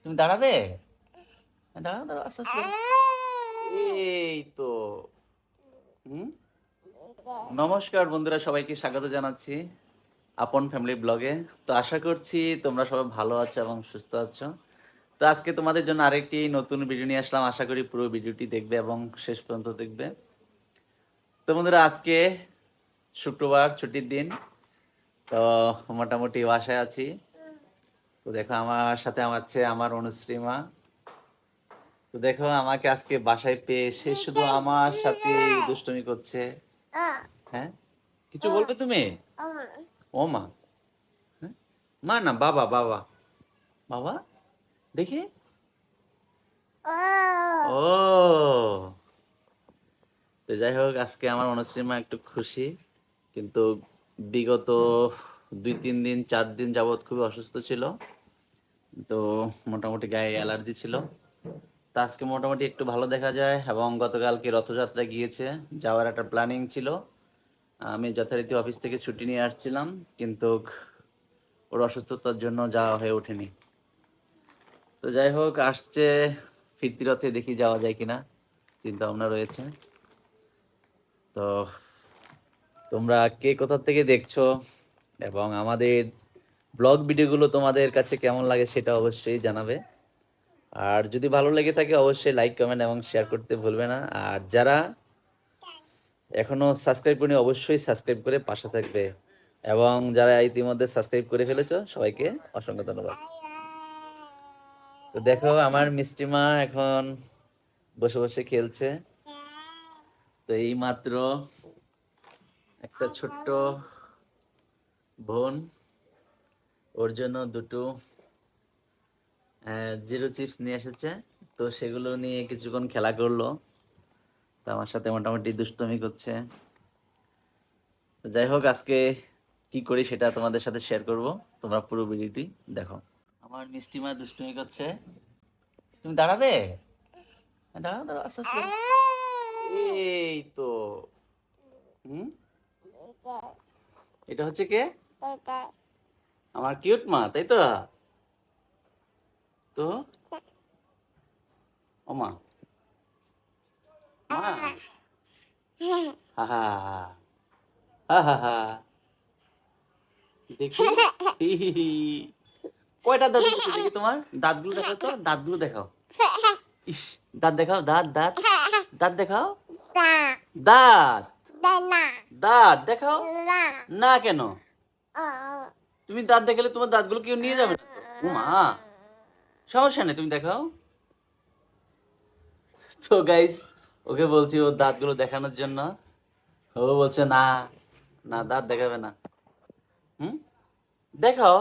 তুমি দাঁড়াবে? দাঁড়াও দাঁড়াও, আস্তে আস্তে। এই তো। হুম। নমস্কার বন্ধুরা, সবাইকে স্বাগত জানাচ্ছি আপন ফ্যামিলি ব্লগে। তো আশা করছি তোমরা সবাই ভালো আছো এবং সুস্থ আছো। তো আজকে তোমাদের জন্য আরেকটি নতুন ভিডিও নিয়ে আসলাম। আশা করি পুরো ভিডিওটি দেখবে এবং শেষ পর্যন্ত দেখবে। তো বন্ধুরা, আজকে শুক্রবার, ছুটির দিন। তো মোটামুটি বাসায় আছি। তো দেখো, আমার সাথে আমার অনুশ্রীমা। তো দেখো, আমাকে আজকে বাসায় পেয়ে সে শুধু আমার সাথে দুষ্টুমি করছে। হ্যাঁ, কিছু বলবে তুমি? ও মা। হ্যাঁ? মা না, বাবা বাবা। বাবা, দেখি। ও, তো যাই হোক, আজকে আমার অনুশ্রীমা একটু খুশি। কিন্তু বিগত 2-3 দিন 4 দিন যাবৎ খুবই অসুস্থ ছিল। তো মোটামুটি গায়ে অ্যালার্জি ছিল। তো আজকে মোটামুটি একটু ভালো দেখা যায়। এবং গতকালকে রথযাত্রা গিয়েছে, যাওয়ার একটা প্ল্যানিং ছিল। আমি যথারীতি অফিস থেকে ছুটি নিয়ে আসছিলাম, কিন্তু ওর অসুস্থতার জন্য যাওয়া হয়ে ওঠেনি। তো যাই হোক, আসছে ফিরতি রথে, দেখি যাওয়া যায় কিনা, চিন্তা ভাবনা রয়েছে। তো তোমরা কে কোথা থেকে দেখছো এবং আমাদের ব্লগ ভিডিওগুলো তোমাদের কাছে কেমন লাগে সেটা অবশ্যই জানাবে। আর যদি ভালো লেগে থাকে অবশ্যই লাইক, কমেন্ট এবং শেয়ার করতে ভুলবে না। আর যারা এখনো সাবস্ক্রাইব করেনি অবশ্যই সাবস্ক্রাইব করে পাশে থাকবে। এবং যারা ইতিমধ্যে সাবস্ক্রাইব করে ফেলেছো সবাইকে অসংখ্য ধন্যবাদ। তো দেখো, আমার মিষ্টিমা এখন বসে বসে খেলছে। তো এই মাত্র একটা ছোট্ট বোন ওর জন্য দুটো জিরো চিপস নিয়ে এসেছে। তো সেগুলো নিয়ে কিছুক্ষণ খেলা করলো। তো আমার সাথে মোটামুটি দুষ্টুমি করছে। তো যাই হোক, আজকে কি করি সেটা তোমাদের সাথে শেয়ার করব। তোমরা পুরো ভিডিওটি দেখো। আমার মিষ্টিমা দুষ্টুমি করছে। তুমি দাঁড়াবে? দাঁড়াও দাঁড়াও, আস্তে আস্তে। এই তো। হুম। এটা হচ্ছে কে? আমার কিউট মা, তাই তো? তো ও মা, মা, হা হা হা হা হা, দেখি। হি হি হি। কয়টা দাঁত উঠেছে দেখি তোমার? দাঁতগুলো দেখাও তো, দাঁতগুলো দেখাও। ইস, দাঁত দেখাও, দাঁত দাঁত দাঁত দেখাও। দাঁত, দাঁত দেখাও। না কেন? তুমি দাঁত দেখালে তোমার দাঁতগুলো কেউ নিয়ে যাবে না তো। ও মা, সমস্যা নেই, তুমি দেখাও। তো গাইস, ওকে বলছি ওর দাঁতগুলো দেখানোর জন্য। ও বলছে না, না দাঁত দেখাবে না। হুম, দেখাও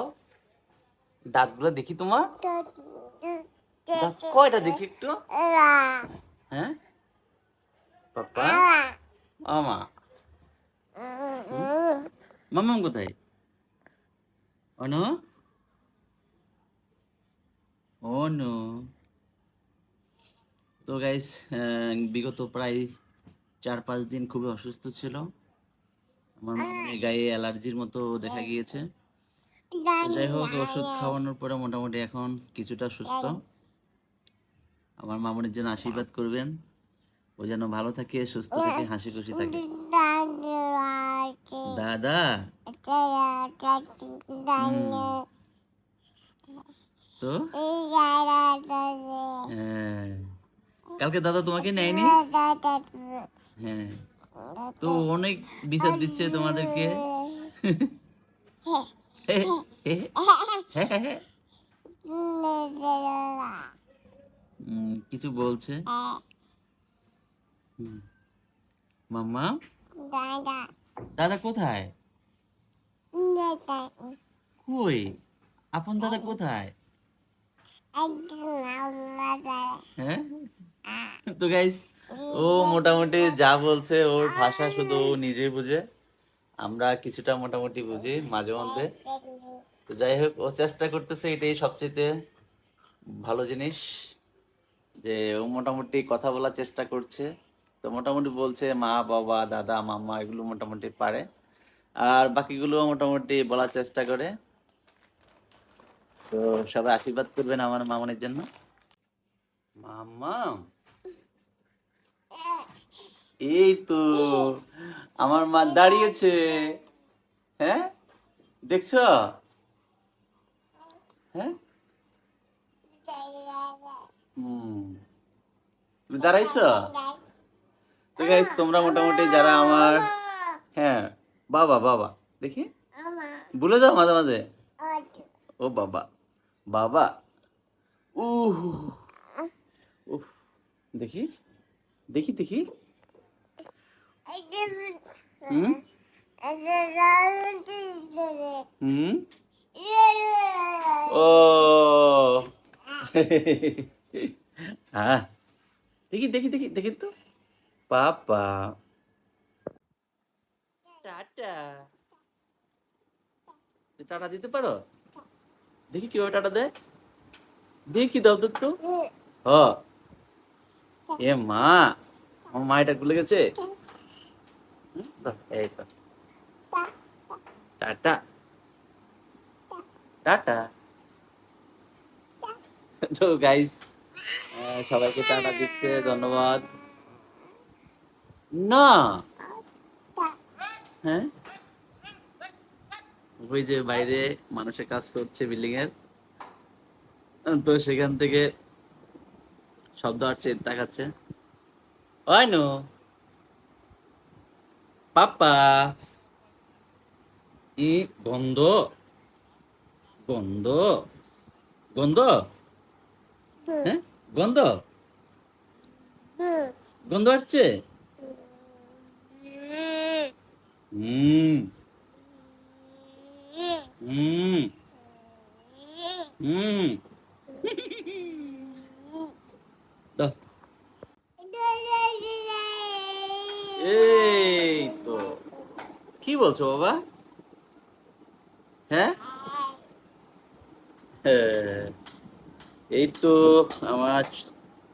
দাঁতগুলো দেখি তোমার। দাঁত কয়টা দেখি একটু। হ্যাঁ পাপা, আমা, মাম্মাম কোথায়? অনু, অনু। তো গাইস, বিগত প্রায় 4-5 দিন খুবই অসুস্থ ছিল। আমার মামনি গায়ে অ্যালার্জির মতো দেখা গিয়েছে। তো যাই হোক, ওষুধ খাওয়ানোর পরে মোটামুটি এখন কিছুটা সুস্থ। আমার মামনির জন্য আশীর্বাদ করবেন, ও যেন ভালো থাকে, সুস্থ থাকে, হাসি খুশি থাকে। দাদা। তো হ্যাঁ, কালকে দাদা তোমাকে নেয়নি? হ্যাঁ। তো অনেক বিচার দিচ্ছে তোমাদেরকে। কিছু বলছে। মাম্মা, দাদা কোথায়? কই, আপন দাদা কোথায়? হ্যাঁ। তো গাইস, ও মোটামুটি যা বলছে ওর ভাষা শুধু ও নিজেই বুঝে, আমরা কিছুটা মোটামুটি বুঝি মাঝে মধ্যে। তো যাই হোক, ও চেষ্টা করতেছে, এটাই সবচেয়ে ভালো জিনিস, যে ও মোটামুটি কথা বলার চেষ্টা করছে। তো মোটামুটি বলছে মা, বাবা, দাদা, মাম্মা এগুলো মোটামুটি পারে। আর বাকিগুলো মোটামুটি বলার চেষ্টা করে। তো সবাই আশীর্বাদ করবেন আমার মামনের জন্য। মাম্মা, এই তো আমার মা দাঁড়িয়েছে। হ্যাঁ, দেখছো? হ্যাঁ, তুমি দাঁড়াইছো? তো গাইস, তোমরা মোটামুটি যারা আমার, হ্যাঁ, বাবা বাবা দেখি, ভুলে যাও মাঝে মাঝে। ও বাবা, বাবা, উহ উফ, দেখি দেখি দেখি। হুম হুম, ও হ্যাঁ, দেখি দেখি দেখি দেখি তো, পাপা, টাটা, টাটা দিতে পারো? দেখি কিভাবে টাটা দেয়, দেখি দাও তো একটু। হ, এ মা, আমার মা এটা ভুলে গেছে। দাও, এই তো, টাটা টাটা। তো গাইস, সবাইকে টাটা দিচ্ছে, ধন্যবাদ। না, হ্যাঁ, ওই যে বাইরে মানুষের কাজ করছে বিল্ডিং এর, তো সেখান থেকে শব্দ আসছে, দেখাচ্ছে। ওই নো, পাপা, ই গন্ধ, গন্ধ, গন্ধ, হ্যাঁ, গন্ধ, গন্ধ আসছে। হুম হুম হুম, দাও। এই তো, কি বলছো বাবা? হ্যাঁ, হ্যাঁ, এই তো আমার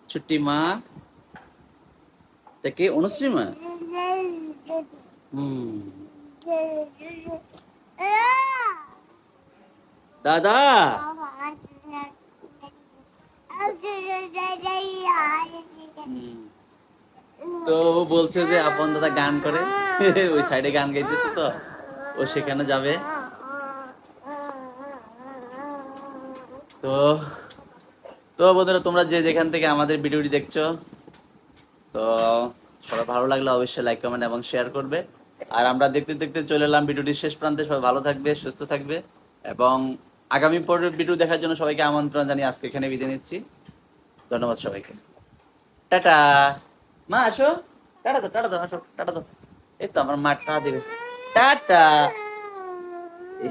ছুটি মা, তাকে অনুশ্রী মা। হুম, দাদা, হুম, তো ও বলছে যে আপন দাদা গান করে, ওই সাইডে গান গাইতেছে, তো ও সেখানে যাবে। তো তো বন্ধুরা, তোমরা যে যেখান থেকে আমাদের ভিডিওটি দেখছো, তো সবাই ভালো লাগলে অবশ্যই লাইক কমেন্ট এবং শেয়ার করবে। আর আমরা দেখতে দেখতে চলে এলাম ভিডিওটির শেষ প্রান্তে। সবাই ভালো থাকবে, সুস্থ থাকবে, এবং আগামী পরের ভিডিও দেখার জন্য সবাইকে আমন্ত্রণ জানিয়ে আজকে এখানে বিদায় নিচ্ছি। ধন্যবাদ সবাইকে, টাটা। মা আসো, টাটা দাও, টাটা দাও, আসো, টাটা দাও। এই তো আমার মা টাটা দিবে, টাটা।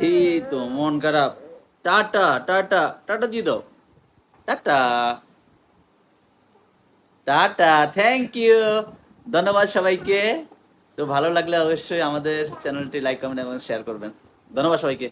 এই তো মন খারাপ, টাটা টাটা, টাটা দিয়ে দাও, টাটা টাটা, থ্যাংক ইউ, ধন্যবাদ সবাইকে। তো ভালো লাগলে অবশ্যই আমাদের চ্যানেলটি লাইক কমেন্ট এবং শেয়ার করবেন। ধন্যবাদ সবাইকে।